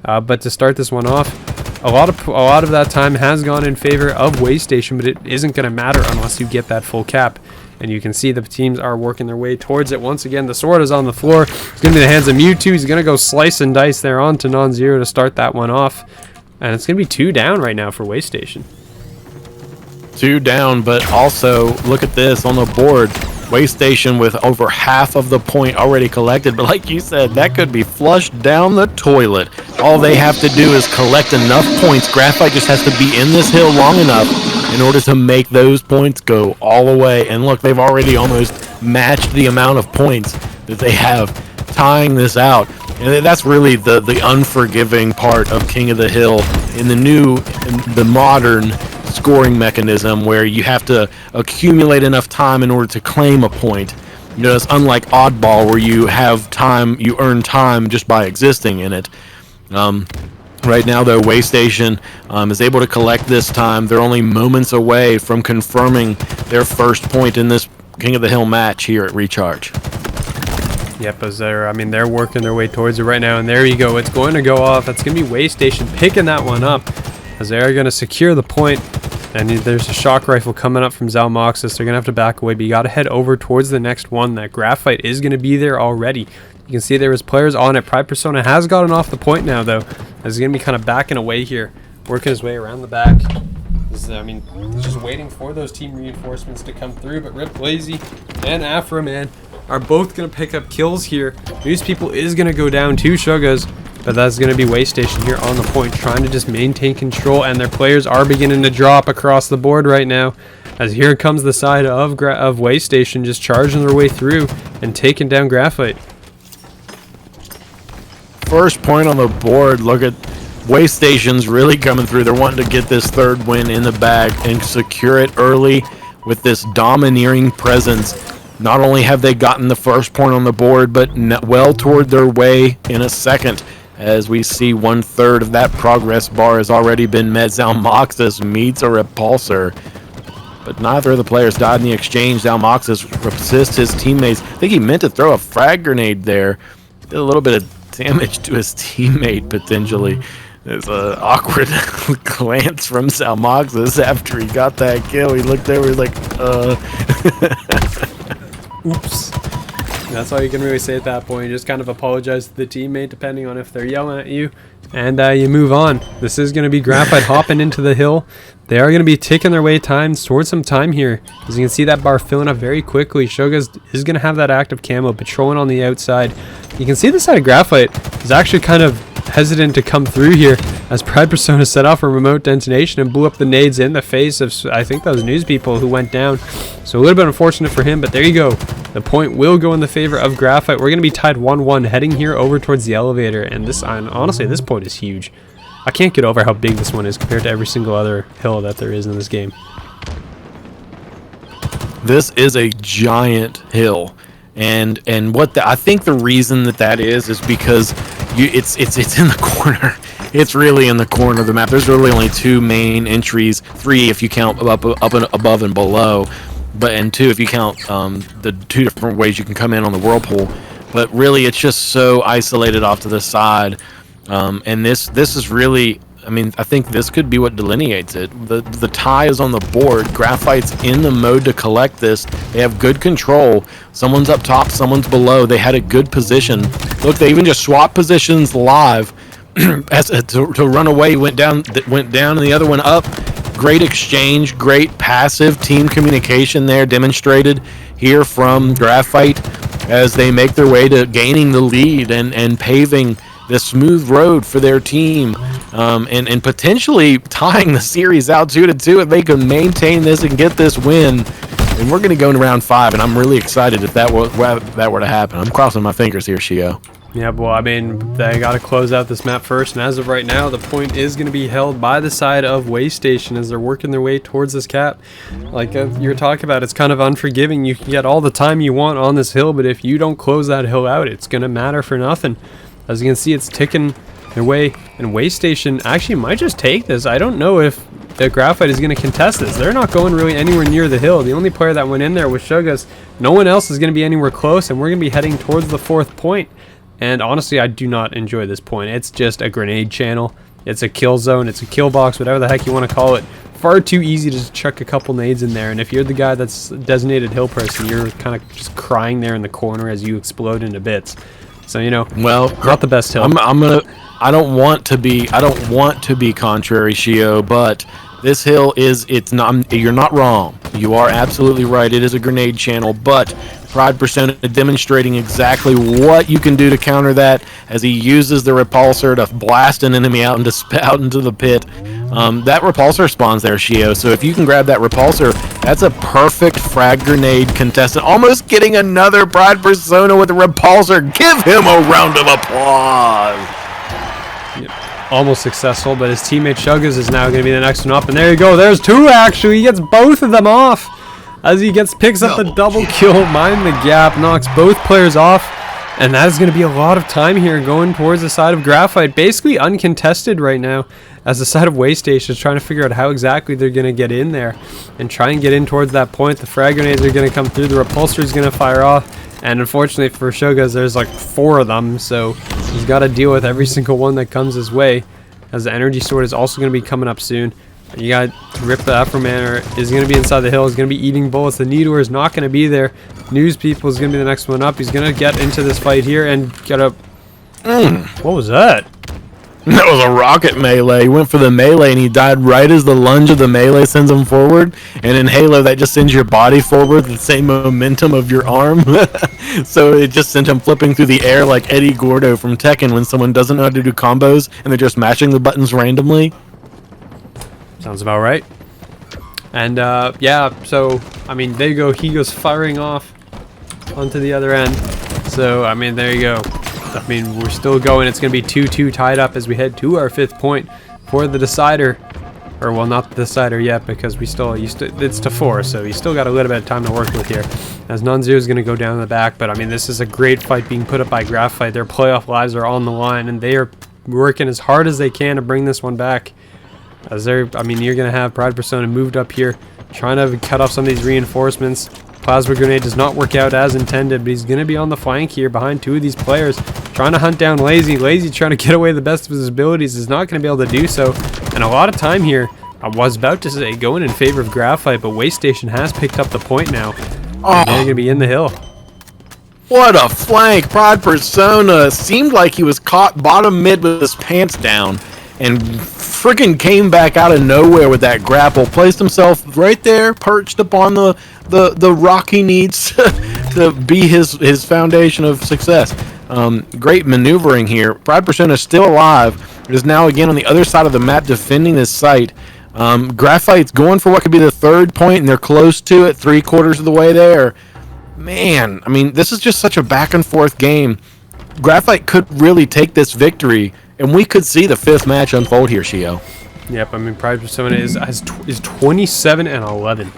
But to start this one off, a lot of that time has gone in favor of Waste Station, but it isn't going to matter unless you get that full cap. And you can see the teams are working their way towards it. Once again, the sword is on the floor. It's going to be the hands of Mewtwo. He's going to go slice and dice there onto Non-Zero to start that one off. And it's going to be 2 down right now for Waste Station. 2 down, but also look at this on the board. Waste Station with over half of the point already collected, but like you said, that could be flushed down the toilet. All they have to do is collect enough points. Graphite just has to be in this hill long enough in order to make those points go all the way. And look, they've already almost matched the amount of points that they have tying this out. And that's really the unforgiving part of King of the Hill in the modern scoring mechanism, where you have to accumulate enough time in order to claim a point. You know, it's unlike Oddball, where you have time, you earn time just by existing in it. Right now, though, Waste Station is able to collect this time. They're only moments away from confirming their first point in this King of the Hill match here at Recharge. Yep, as they're working their way towards it right now, and there you go. It's going to go off. That's going to be Waste Station picking that one up, as they are going to secure the point. And there's a shock rifle coming up from Zalmoxis. They're going to have to back away, but you got to head over towards the next one. That Graphite is going to be there already. You can see there was players on it. Pride Persona has gotten off the point now, though, as he's going to be kind of backing away here, working his way around the back. He's just waiting for those team reinforcements to come through, but Rip Lazy and Afro Man are both going to pick up kills here. News People is going to go down 2 Shugas, but that's going to be Waste Station here on the point, trying to just maintain control, and their players are beginning to drop across the board right now, as here comes the side of Waste Station just charging their way through and taking down Graphite. First point on the board. Look at Waste Station's really coming through. They're wanting to get this 3rd win in the bag and secure it early with this domineering presence. Not only have they gotten the first point on the board, but well toward their way in a second. As we see 1/3 of that progress bar has already been met. Zalmoxis meets a repulsor, but neither of the players died in the exchange. Zalmoxis assists his teammates. I think he meant to throw a frag grenade there. Did a little bit of damage to his teammate potentially. There's an awkward glance from Zalmoxis after he got that kill. He looked over, he's like, Oops. That's all you can really say at that point. You just kind of apologize to the teammate, depending on if they're yelling at you, and you move on. This is going to be Graphite hopping into the hill. They are going to be taking their way towards some time here. As you can see, that bar filling up very quickly. Shogas is going to have that active camo patrolling on the outside. You can see the side of Graphite is actually kind of hesitant to come through here, as Pride Persona set off a remote detonation and blew up the nades in the face of, I think, those news people who went down. So a little bit unfortunate for him, but there you go. The point will go in the favor of Graphite. We're going to be tied 1-1 heading here over towards the elevator, and this, honestly, this point is huge. I can't get over how big this one is compared to every single other hill that there is in this game. This is a giant hill, and what I think the reason that is because it's in the corner. It's really in the corner of the map. There's really only 2 main entries, 3 if you count up and above and below, and 2 if you count the 2 different ways you can come in on the whirlpool. But really, it's just so isolated off to the side, and this is really. I mean, I think this could be what delineates it. The tie is on the board. Graphite's in the mode to collect this. They have good control. Someone's up top, someone's below. They had a good position. Look, they even just swapped positions live to run away. Went down, and the other one up. Great exchange, great passive team communication there demonstrated here from Graphite as they make their way to gaining the lead and paving the smooth road for their team, and potentially tying the series out 2-2 if they can maintain this and get this win. And we're going to go into round 5, and I'm really excited if that were to happen. I'm crossing my fingers here, Shio. Yeah, well, I mean, they got to close out this map first, and as of right now, the point is going to be held by the side of Way Station as they're working their way towards this cap. Like you're talking about, it's kind of unforgiving. You can get all the time you want on this hill, but if you don't close that hill out, it's going to matter for nothing. As you can see, it's ticking their way, and Way Station actually might just take this. I don't know if the Graphite is going to contest this. They're not going really anywhere near the hill. The only player that went in there was Shogas. No one else is going to be anywhere close, and we're going to be heading towards the 4th point. And honestly, I do not enjoy this point. It's just a grenade channel. It's a kill zone. It's a kill box, whatever the heck you want to call it. Far too easy to just chuck a couple nades in there. And if you're the guy that's designated hill person, you're kind of just crying there in the corner as you explode into bits. So, you know, well, not the best hill. I don't want to be contrary, Shio, but this hill it's not, you're not wrong. You are absolutely right. It is a grenade channel, but Pride Persona demonstrating exactly what you can do to counter that as he uses the repulsor to blast an enemy out into the pit. That repulsor spawns there, Shio, so if you can grab that repulsor, that's a perfect frag grenade contestant. Almost getting another Pride Persona with a repulsor. Give him a round of applause. Yep. Almost successful, but his teammate Shogas is now going to be the next one up, and there you go. There's 2 actually. He gets both of them off as he picks up the double kill, mind the gap, knocks both players off. And that is going to be a lot of time here going towards the side of Graphite. Basically uncontested right now as the side of Way Station is trying to figure out how exactly they're going to get in there and try and get in towards that point. The frag grenades are going to come through. The repulsor is going to fire off. And unfortunately for Shogas, there's like 4 of them. So he's got to deal with every single one that comes his way, as the energy sword is also going to be coming up soon. You got Rip the Afroman is going to be inside the hill. He's going to be eating bullets. The Needler is not going to be there. News People is going to be the next one up. He's going to get into this fight here and get a... What was that? That was a rocket melee. He went for the melee and he died right as the lunge of the melee sends him forward. And in Halo, that just sends your body forward with the same momentum of your arm. So it just sent him flipping through the air like Eddie Gordo from Tekken when someone doesn't know how to do combos and they're just mashing the buttons randomly. Sounds about right. And yeah, so I mean, there you go. He goes firing off onto the other end. So I mean, there you go. I mean, we're still going. It's going to be 2-2 tied up as we head to our 5th point for the decider. Or well, not the decider yet, because we still it's to 4, so you still got a little bit of time to work with here. As Non-Zero is going to go down in the back, but I mean, this is a great fight being put up by Graphite. Their playoff lives are on the line, and they are working as hard as they can to bring this one back. As they're, I mean, you're going to have Pride Persona moved up here, trying to cut off some of these reinforcements. Plasma Grenade does not work out as intended, but he's going to be on the flank here behind 2 of these players, trying to hunt down Lazy. Lazy trying to get away the best of his abilities is not going to be able to do so. And a lot of time here, I was about to say going in favor of Graphite, but Way Station has picked up the point now. And they're going to be in the hill. What a flank. Pride Persona seemed like he was caught bottom mid with his pants down and freaking came back out of nowhere with that grapple. Placed himself right there, perched upon the rock he needs to be his foundation of success. Great maneuvering here. Pride Persona is still alive. It is now again on the other side of the map defending this site. Graphite's going for what could be the 3rd point, and they're close to it, 3/4 of the way there. Man, I mean, this is just such a back and forth game. Graphite could really take this victory, and we could see the 5th match unfold here, Shio. Yep, I mean, Pride Persona is 27-11.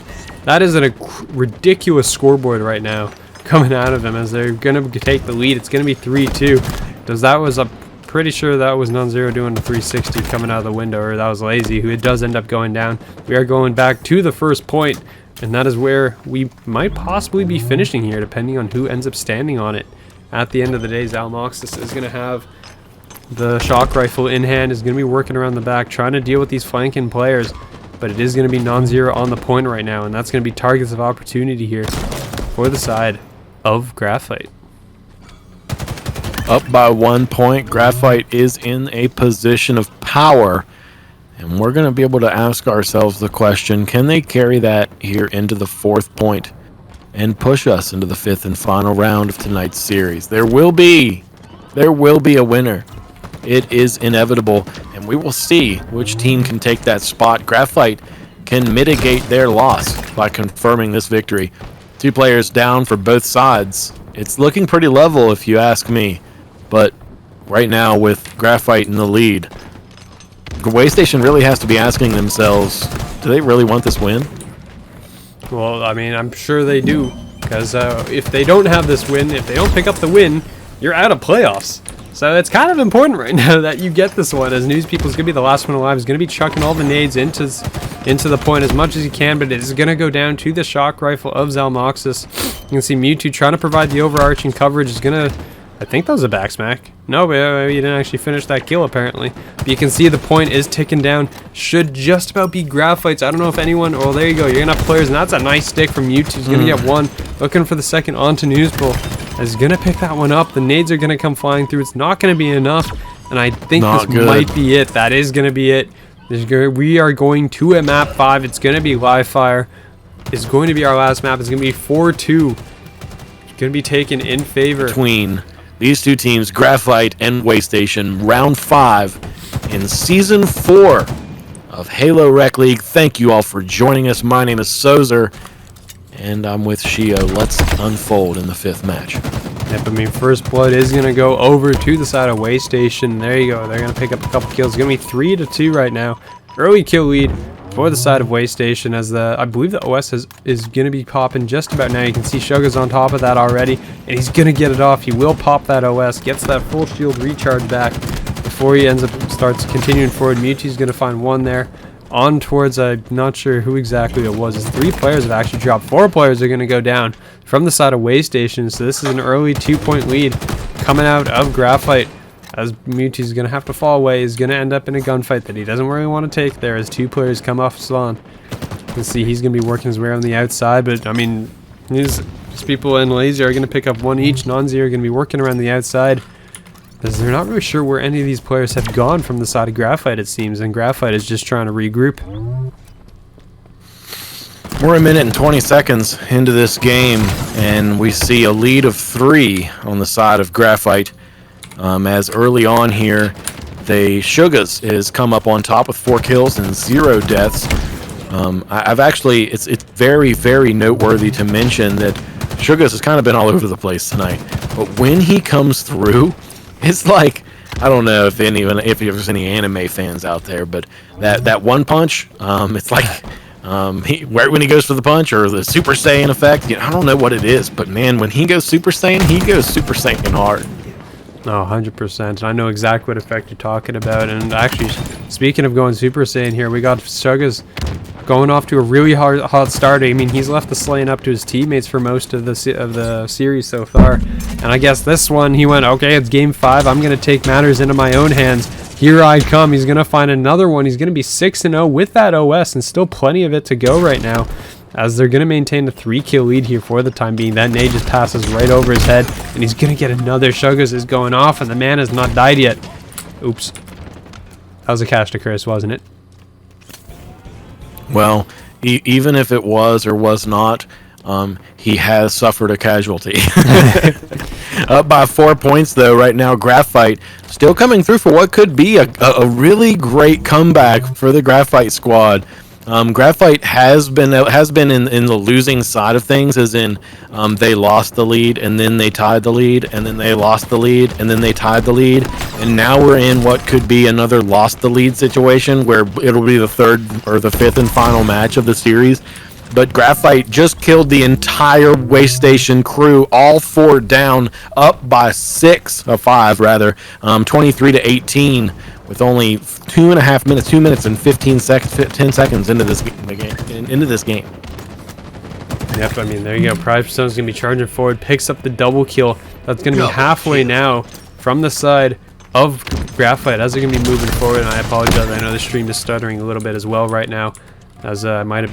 That is a ridiculous scoreboard right now coming out of them as they're going to take the lead. It's going to be 3-2. Because that was pretty sure that was non-zero doing the 360 coming out of the window, or that was Lazy, who it does end up going down. We are going back to the 1st point, and that is where we might possibly be finishing here, depending on who ends up standing on it. At the end of the day, Zalmoxis is going to have the shock rifle in hand, is going to be working around the back, trying to deal with these flanking players, but it is going to be non-zero on the point right now, and that's going to be targets of opportunity here for the side of Graphite. Up by 1 point, Graphite is in a position of power, and we're going to be able to ask ourselves the question, can they carry that here into the 4th point and push us into the 5th and final round of tonight's series? There will be a winner. It is inevitable, and we will see which team can take that spot. Graphite can mitigate their loss by confirming this victory. 2 players down for both sides. It's looking pretty level if you ask me, but right now with Graphite in the lead, Waystation really has to be asking themselves, do they really want this win? Well, I mean, I'm sure they do, because if they don't have this win, if they don't pick up the win, you're out of playoffs. So it's kind of important right now that you get this one, as News People's going to be the last one alive. He's going to be chucking all the nades into the point as much as he can, but it is going to go down to the shock rifle of Zalmoxis. You can see Mewtwo trying to provide the overarching coverage. Is going to, I think that was a back smack. No, but he didn't actually finish that kill apparently. But you can see the point is ticking down. Should just about be Graphite's. I don't know if anyone, oh there you go, you're going to have players, and that's a nice stick from Mewtwo. He's going to get one. Looking for the second onto Newsbull. Is going to pick that one up. The nades are going to come flying through. It's not going to be enough, and I think this might be it. That is going to be it. We are going to a map 5. It's going to be live fire. It's going to be our last map. It's going to be 4-2. It's going to be taken in favor between these 2 teams, Graphite and Waystation, round 5 in season 4 of Halo Rec League. Thank you all for joining us. My name is Sozer, and I'm with Shio. Let's unfold in the 5th match. Yep, I mean, First Blood is going to go over to the side of Waystation. There you go. They're going to pick up a couple kills. It's going to be 3-2 right now. Early kill lead for the side of Waystation, as I believe the OS is going to be popping just about now. You can see Suga's on top of that already, and he's going to get it off. He will pop that OS, gets that full shield recharge back before he starts continuing forward. Mewtwo's going to find one there. On towards, I'm not sure who exactly it was. 3 players have actually dropped. 4 players are going to go down from the side of Waystation. So this is an early 2-point lead coming out of Graphite, as Mewtwo's going to have to fall away. He's going to end up in a gunfight that he doesn't really want to take there as 2 players come off spawn. You can see he's going to be working his way on the outside, but I mean, these people in Lazy are going to pick up one each. Non-zero are going to be working around the outside, as they're not really sure where any of these players have gone from the side of Graphite, it seems, and Graphite is just trying to regroup. We're 1 minute and 20 seconds into this game, and we see a lead of 3 on the side of Graphite. As early on here, Sugas has come up on top with 4 kills and 0 deaths. I've actually, it's very, very noteworthy to mention that Sugas has kind of been all over the place tonight, but when he comes through, it's like, I don't know if there's any anime fans out there, but that one punch, it's like when he goes for the punch, or the Super Saiyan effect, I don't know what it is, but man, when he goes Super Saiyan, he goes Super Saiyan hard. Oh, 100%. I know exactly what effect you're talking about. And actually, speaking of going Super Saiyan here, we got Sugas going off to a really hot start. I mean, he's left the Slaying up to his teammates for most of the series so far. And I guess this one, he went, okay, it's game 5. I'm going to take matters into my own hands. Here I come. He's going to find another one. He's going to be 6-0 with that OS, and still plenty of it to go right now. as they're going to maintain a 3-kill lead here for the time being. That nade just passes right over his head, and he's going to get another. Shuggers is going off, and the man has not died yet. Oops. That was a catch to Chris, wasn't it? Well, even if it was or was not, he has suffered a casualty. Up by 4 points, though, right now. Graphite still coming through for what could be a really great comeback for the Graphite squad. Graphite has been in the losing side of things, as in they lost the lead and then they tied the lead and then they lost the lead and then they tied the lead, and now we're in what could be another lost the lead situation where it'll be the third or the fifth and final match of the series. But Graphite just killed the entire Waste Station crew, all 4 down, up by 5 rather, 23-18. With only 2.5 minutes, 2 minutes and 10 seconds into this game. Yep, I mean, there you go. Pride Stone's going to be charging forward, picks up the double kill. That's going to be halfway now from the side of Graphite as they're going to be moving forward. And I apologize, I know the stream is stuttering a little bit as well right now, as might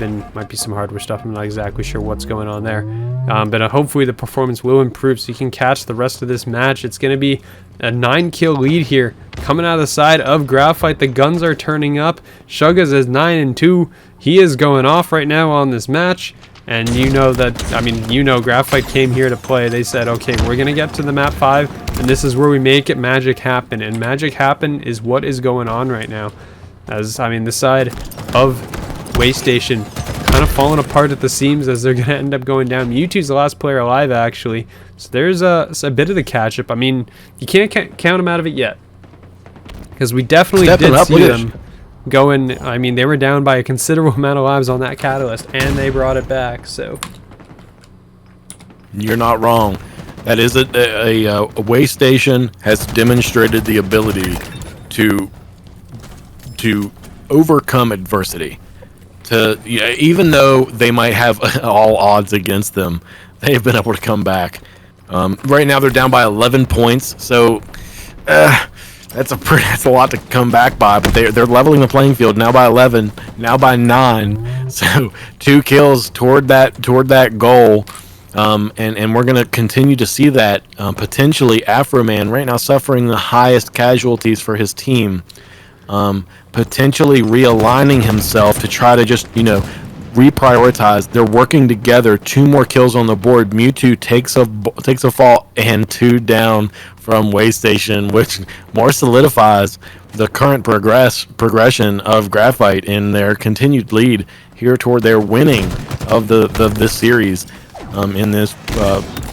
be some hardware stuff. I'm not exactly sure what's going on there. But hopefully the performance will improve so you can catch the rest of this match. It's going to be a 9-kill lead here coming out of the side of Graphite. The guns are turning up. Shuggers is 9-2. He is going off right now on this match. And you know that, I mean, you know Graphite came here to play. They said, okay, we're going to get to the map 5, and this is where we make it magic happen. And magic happen is what is going on right now. As, I mean, the side of Waste Station kind of falling apart at the seams as they're going to end up going down. Mewtwo's the last player alive, actually. So there's a bit of the catch-up. I mean, you can't count them out of it yet, because we definitely did see them going. I mean, they were down by a considerable amount of lives on that Catalyst, and they brought it back. So you're not wrong. That is a Waste Station has demonstrated the ability to overcome adversity. Even though they might have all odds against them, they've been able to come back. Right now they're down by 11 points, so that's a lot to come back by. But they're leveling the playing field now by 11, now by 9. So 2 kills toward that goal, and we're gonna continue to see that. Potentially Afro Man right now suffering the highest casualties for his team. Potentially realigning himself to try to just, reprioritize. They're working together. 2 more kills on the board. Mewtwo takes a fall, and 2 down from Waste Station, which more solidifies the current progression of Graphite in their continued lead here toward their winning of this series in this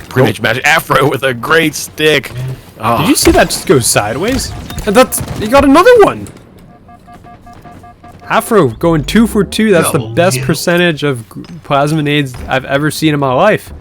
pre-match match. Afro with a great stick. Oh. Did you see that just go sideways? And he got another one. Afro going 2 for 2. That's the best percentage of plasma nades I've ever seen in my life.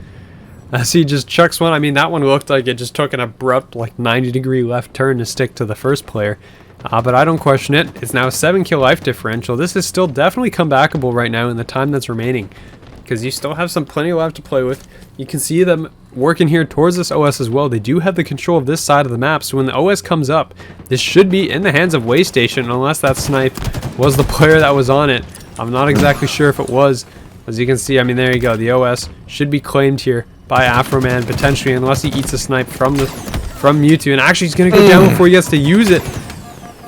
As he just chucks one. I mean, that one looked like it just took an abrupt, 90-degree left turn to stick to the first player. But I don't question it. It's now a 7-kill life differential. This is still definitely comebackable right now in the time that's remaining, because you still have plenty left to play with. You can see them working here towards this OS as well. They do have the control of this side of the map, so when the OS comes up, this should be in the hands of Waste Station, unless that snipe was the player that was on it. I'm not exactly sure if it was. As you can see, I mean, there you go. The OS should be claimed here by Afro Man, potentially, unless he eats a snipe from Mewtwo. And actually, he's going to go down before he gets to use it.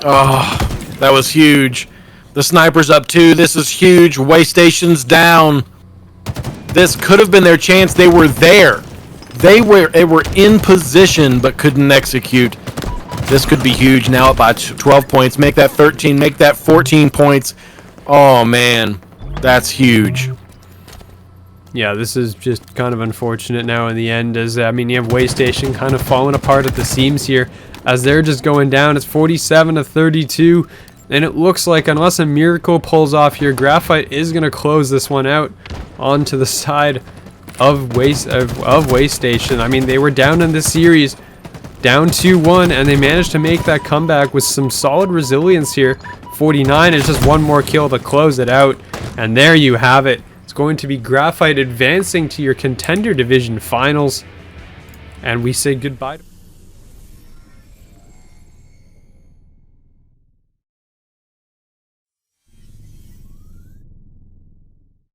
Oh, that was huge. The sniper's up 2. This is huge. Waste Station's down. This could have been their chance. They were there. They were in position but couldn't execute. This could be huge. Now up by 12 points. Make that 13. Make that 14 points. Oh, man. That's huge. Yeah, this is just kind of unfortunate now in the end. As I mean, you have Waste Station kind of falling apart at the seams here as they're just going down. It's 47-32. And it looks like, unless a miracle pulls off here, Graphite is going to close this one out onto the side of Waste Station. I mean, they were down in this series, down 2-1, and they managed to make that comeback with some solid resilience here. 49 is just 1 more kill to close it out. And there you have it. It's going to be Graphite advancing to your Contender Division Finals. And we say goodbye to